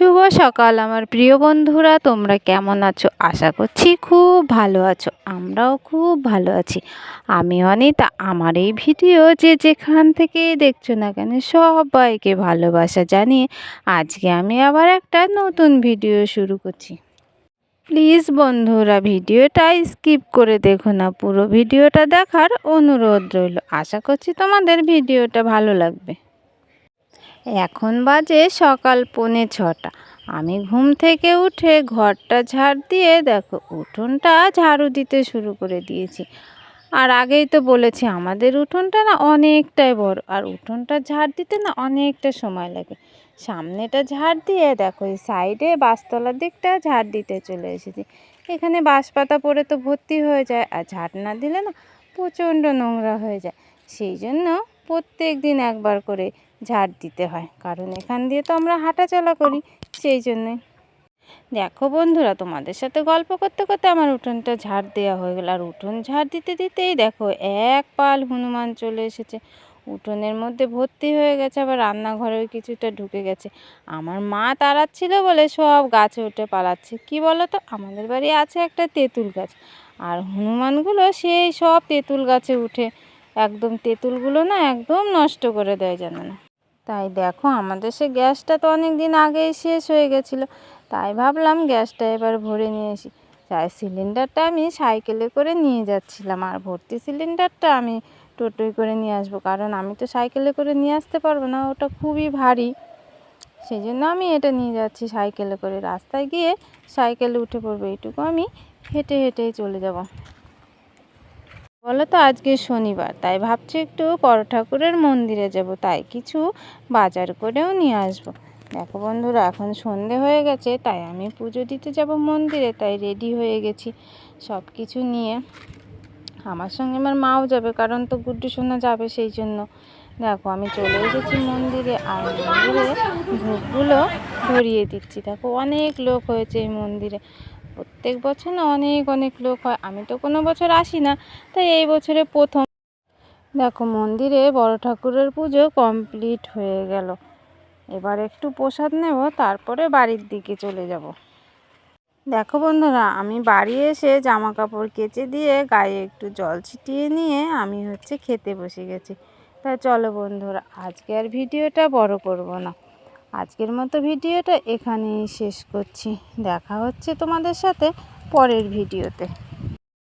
শুভ সকাল আমার প্রিয় বন্ধুরা, তোমরা কেমন আছো? আশা করছি খুব ভালো আছো। আমরাও খুব ভালো আছি। আমি অনিতা। আমার এই ভিডিও যে যেখান থেকে দেখছো না কেন সবাইকে ভালোবাসা জানিয়ে আজকে আমি আবার একটা নতুন ভিডিও শুরু করছি। প্লিজ বন্ধুরা, ভিডিওটা স্কিপ করে দেখো না, পুরো ভিডিওটা দেখার অনুরোধ রইল। আশা করছি তোমাদের ভিডিওটা ভালো লাগবে। এখন বাজে সকাল 6:45। আমি ঘুম থেকে উঠে ঘরটা ঝাড় দিয়ে দেখো উঠোনটা ঝাড়ু দিতে শুরু করে দিয়েছি। আর আগেই তো বলেছি আমাদের উঠোনটা না অনেকটাই বড়, আর উঠোনটা ঝাড় দিতে না অনেকটা সময় লাগে। সামনেটা ঝাড় দিয়ে দেখো এই সাইডে বাঁশতলার দিকটা ঝাড় দিতে চলে এসেছি। এখানে বাঁশ পাতা পড়ে তো ভর্তি হয়ে যায়, আর ঝাড় না দিলে না প্রচণ্ড নোংরা হয়ে যায়। সেই জন্য প্রত্যেক দিন একবার করে ঝাড় দিতে হয়, কারণ এখান দিয়ে তো আমরা হাঁটাচলা করি, সেই জন্যে। দেখো বন্ধুরা, তোমাদের সাথে গল্প করতে করতে আমার উঠোনটা ঝাড় দেওয়া হয়ে গেল। আর উঠোন ঝাড় দিতে দিতেই দেখো এক পাল হনুমান চলে এসেছে। উঠোনের মধ্যে ভর্তি হয়ে গেছে, আবার রান্নাঘরেও কিছুটা ঢুকে গেছে। আমার মা তাড়াচ্ছিল বলে সব গাছে উঠে পালাচ্ছে। কি বলো তো, আমাদের বাড়ি আছে একটা তেঁতুল গাছ, আর হনুমানগুলো সেই সব তেঁতুল গাছে উঠে একদম তেঁতুলগুলো না একদম নষ্ট করে দেয়, জানো না। তাই দেখো আমাদের সে গ্যাসটা তো অনেক দিন আগেই শেষ হয়ে গেছিলো, তাই ভাবলাম গ্যাসটা এবার ভরে নিয়ে আসি। তাই সিলিন্ডারটা আমি সাইকেলে করে নিয়ে যাচ্ছিলাম, আর ভর্তি সিলিন্ডারটা আমি টোটোয় করে নিয়ে আসবো, কারণ আমি তো সাইকেলে করে নিয়ে আসতে পারবো না, ওটা খুবই ভারী। সেই জন্য আমি এটা নিয়ে যাচ্ছি সাইকেলে করে। রাস্তায় গিয়ে সাইকেলে উঠে পড়বো, এইটুকু আমি হেঁটে হেঁটেই চলে যাব। বলো তো, আজকে শনিবার, তাই ভাবছি একটু বড় ঠাকুরের মন্দিরে যাব, তাই কিছু বাজার করেও নিয়ে আসব। দেখো বন্ধুরা, এখন সন্ধে হয়ে গেছে, তাই আমি পুজো দিতে যাব মন্দিরে, তাই রেডি হয়ে গেছি সব কিছু নিয়ে। আমার সঙ্গে আমার মাও যাবে, কারণ তো গুড্ডু সোনা যাবে, সেই জন্য। দেখো আমি চলে এসেছি মন্দিরে, আর মন্দিরে ধূপগুলো ধরিয়ে দিচ্ছি। দেখো অনেক লোক হয়েছে এই মন্দিরে। প্রত্যেক বছর না অনেক অনেক লোক হয়, আমি তো কোনো বছর আসি না, তাই এই বছরে প্রথম। দেখো মন্দিরে বড় ঠাকুরের পুজো কমপ্লিট হয়ে গেল। এবার একটু প্রসাদ নেব, তারপরে বাড়ির দিকে চলে যাব। দেখো বন্ধুরা, আমি বাড়ি এসে জামা কাপড় কেচে দিয়ে গায়ে একটু জল ছিটিয়ে নিয়ে আমি খেতে বসে গেছি। তা চলো বন্ধুরা, আজকে আর ভিডিওটা বড় করব না। আজকের মতো ভিডিওটা এখানেই শেষ করছি। দেখা হচ্ছে তোমাদের সাথে পরের ভিডিওতে।